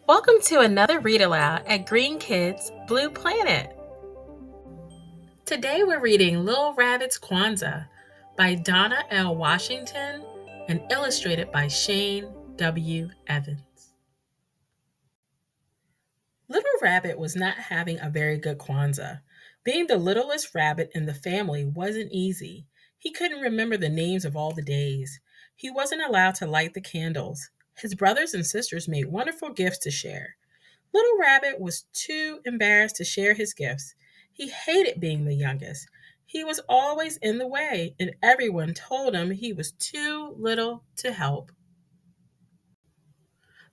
Welcome to another read aloud at Green Kids Blue Planet. Today we're reading Little Rabbit's Kwanzaa by Donna L. Washington and illustrated by Shane W. Evans. Little Rabbit was not having a very good Kwanzaa. Being the littlest rabbit in the family wasn't easy. He couldn't remember the names of all the days. He wasn't allowed to light the candles. His brothers and sisters made wonderful gifts to share. Little Rabbit was too embarrassed to share his gifts. He hated being the youngest. He was always in the way, and everyone told him he was too little to help.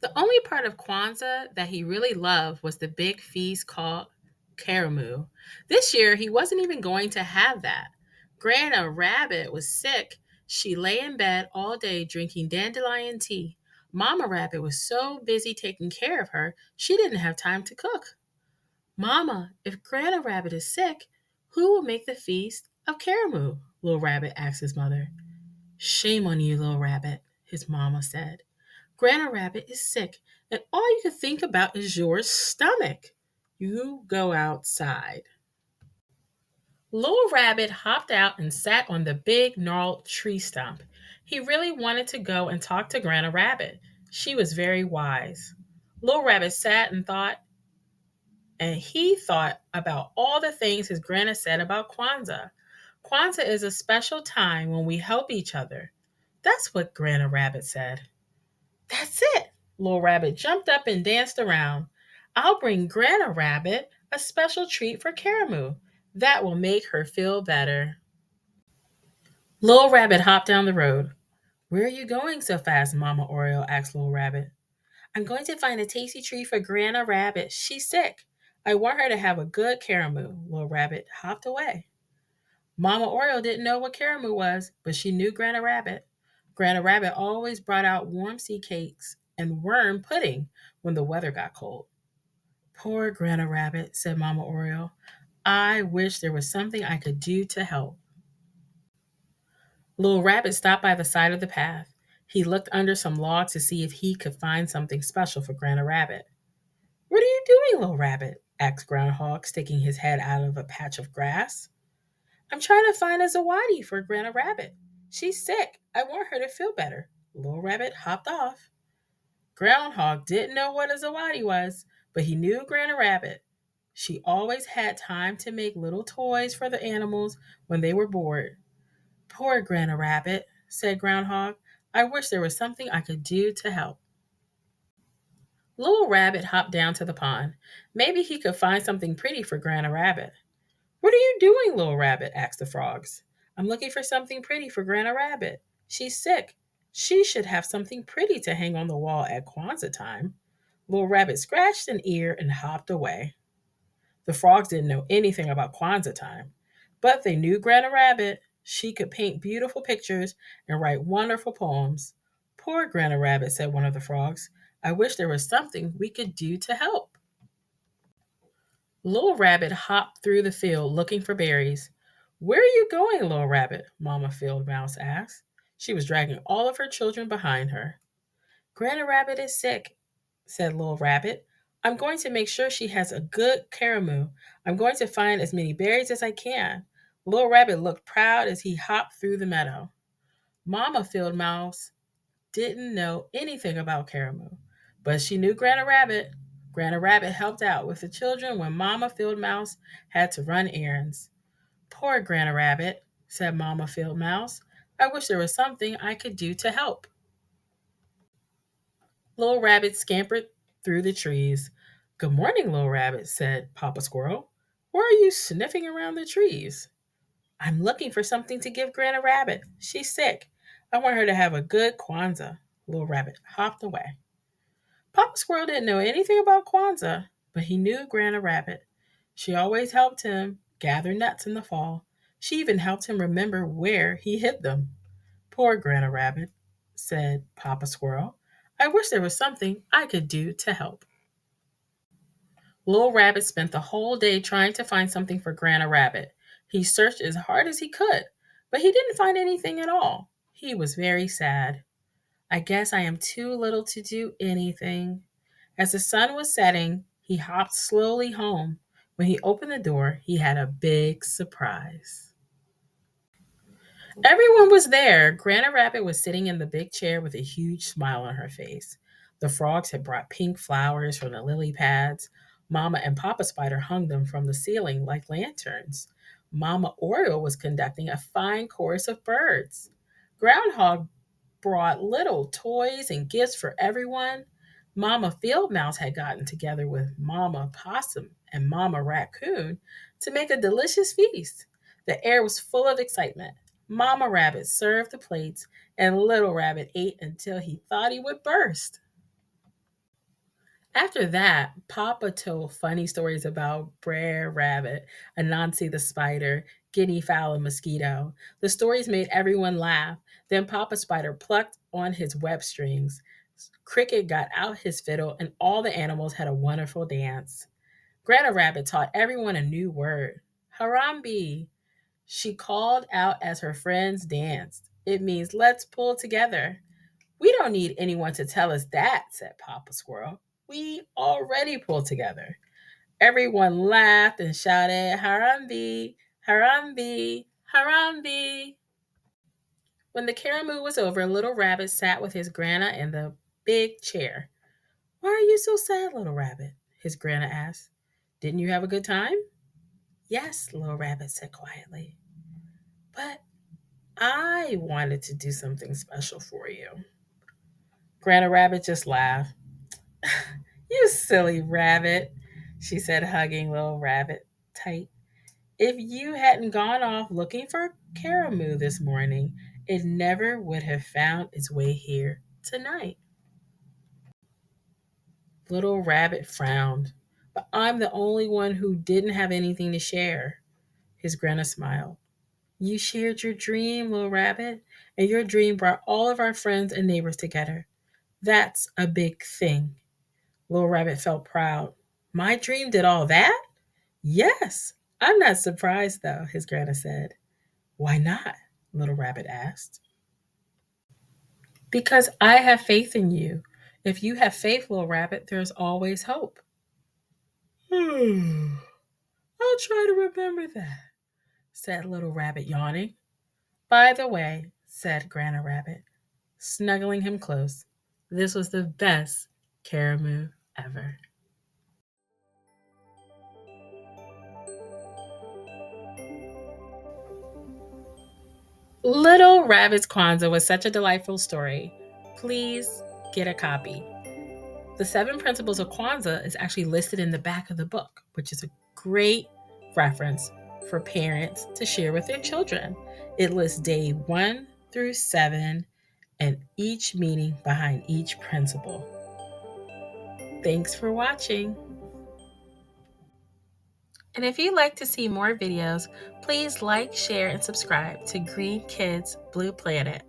The only part of Kwanzaa that he really loved was the big feast called Karamu. This year, he wasn't even going to have that. Granna Rabbit was sick. She lay in bed all day drinking dandelion tea. Mama Rabbit was so busy taking care of her, she didn't have time to cook. Mama, if Granna Rabbit is sick, who will make the feast of Karamu? Little Rabbit asked his mother. Shame on you, Little Rabbit, his mama said. Granny Rabbit is sick, and all you can think about is your stomach. You go outside. Little Rabbit hopped out and sat on the big gnarled tree stump. He really wanted to go and talk to Granny Rabbit. She was very wise. Little Rabbit sat and thought, and he thought about all the things his Grandma said about Kwanzaa. Kwanzaa is a special time when we help each other. That's what Granny Rabbit said. That's it. Little Rabbit jumped up and danced around. I'll bring Granna Rabbit a special treat for Karamu. That will make her feel better. Little Rabbit hopped down the road. Where are you going so fast, Mama Oriole asked Little Rabbit. I'm going to find a tasty treat for Granna Rabbit. She's sick. I want her to have a good Karamu. Little Rabbit hopped away. Mama Oriole didn't know what Karamu was, but she knew Granna Rabbit. Granna Rabbit always brought out warm seed cakes and worm pudding when the weather got cold. Poor Granna Rabbit, said Mama Oriole. I wish there was something I could do to help. Little Rabbit stopped by the side of the path. He looked under some logs to see if he could find something special for Granna Rabbit. What are you doing, Little Rabbit? Asked Groundhog, sticking his head out of a patch of grass. I'm trying to find a Zawadi for Granna Rabbit. She's sick. I want her to feel better. Little Rabbit hopped off. Groundhog didn't know what a Zawadi was, but he knew Granna Rabbit. She always had time to make little toys for the animals when they were bored. Poor Granna Rabbit, said Groundhog. I wish there was something I could do to help. Little Rabbit hopped down to the pond. Maybe he could find something pretty for Granna Rabbit. What are you doing, Little Rabbit? Asked the frogs. I'm looking for something pretty for Granna Rabbit. She's sick. She should have something pretty to hang on the wall at Kwanzaa time. Little Rabbit scratched an ear and hopped away. The frogs didn't know anything about Kwanzaa time, but they knew Granna Rabbit. She could paint beautiful pictures and write wonderful poems. Poor Granna Rabbit, said one of the frogs. I wish there was something we could do to help. Little Rabbit hopped through the field looking for berries. Where are you going, Little Rabbit? Mama Field Mouse asked. She was dragging all of her children behind her. Granny Rabbit is sick, said Little Rabbit. I'm going to make sure she has a good Karamu. I'm going to find as many berries as I can. Little Rabbit looked proud as he hopped through the meadow. Mama Field Mouse didn't know anything about Karamu, but she knew Granny Rabbit. Granny Rabbit helped out with the children when Mama Field Mouse had to run errands. Poor Granny Rabbit, said Mama Field Mouse. I wish there was something I could do to help. Little Rabbit scampered through the trees. Good morning, Little Rabbit, said Papa Squirrel. Why are you sniffing around the trees? I'm looking for something to give Granny Rabbit. She's sick. I want her to have a good Kwanzaa. Little Rabbit hopped away. Papa Squirrel didn't know anything about Kwanzaa, but he knew Granny Rabbit. She always helped him gather nuts in the fall. She even helped him remember where he hid them. Poor Granny Rabbit, said Papa Squirrel. I wish there was something I could do to help. Little Rabbit spent the whole day trying to find something for Granny Rabbit. He searched as hard as he could, but he didn't find anything at all. He was very sad. I guess I am too little to do anything. As the sun was setting, he hopped slowly home. When he opened the door, he had a big surprise. Everyone was there. Granna Rabbit was sitting in the big chair with a huge smile on her face. The frogs had brought pink flowers from the lily pads. Mama and Papa Spider hung them from the ceiling like lanterns. Mama Oriole was conducting a fine chorus of birds. Groundhog brought little toys and gifts for everyone. Mama Field Mouse had gotten together with Mama Possum and Mama Raccoon to make a delicious feast. The air was full of excitement. Mama Rabbit served the plates, and Little Rabbit ate until he thought he would burst. After that, Papa told funny stories about Brer Rabbit, Anansi the spider, Guinea Fowl, and Mosquito. The stories made everyone laugh. Then Papa Spider plucked on his web strings. Cricket got out his fiddle, and all the animals had a wonderful dance. Granna Rabbit taught everyone a new word, Harambe. She called out as her friends danced. It means let's pull together. We don't need anyone to tell us that, said Papa Squirrel. We already pull together. Everyone laughed and shouted, Harambe, Harambe, Harambe. When the Karamu was over, Little Rabbit sat with his Granna in the big chair. Why are you so sad, Little Rabbit? His Granna asked. Didn't you have a good time? Yes, Little Rabbit said quietly. But I wanted to do something special for you. Granna Rabbit just laughed. You silly rabbit, she said, hugging Little Rabbit tight. If you hadn't gone off looking for Karamu this morning, it never would have found its way here tonight. Little Rabbit frowned. But I'm the only one who didn't have anything to share. His Grandma smiled. You shared your dream, Little Rabbit, and your dream brought all of our friends and neighbors together. That's a big thing. Little Rabbit felt proud. My dream did all that? Yes. I'm not surprised, though, his Grandma said. Why not? Little Rabbit asked. Because I have faith in you. If you have faith, Little Rabbit, there's always hope. I'll try to remember that, said Little Rabbit, yawning. By the way, said Granna Rabbit, snuggling him close, this was the best Karamu ever. Little Rabbit's Kwanzaa was such a delightful story. Please get a copy. The 7 principles of Kwanzaa is actually listed in the back of the book, which is a great reference for parents to share with their children. It lists day 1 through 7 and each meaning behind each principle. Thanks for watching. And if you'd like to see more videos, please like, share, and subscribe to Green Kids Blue Planet.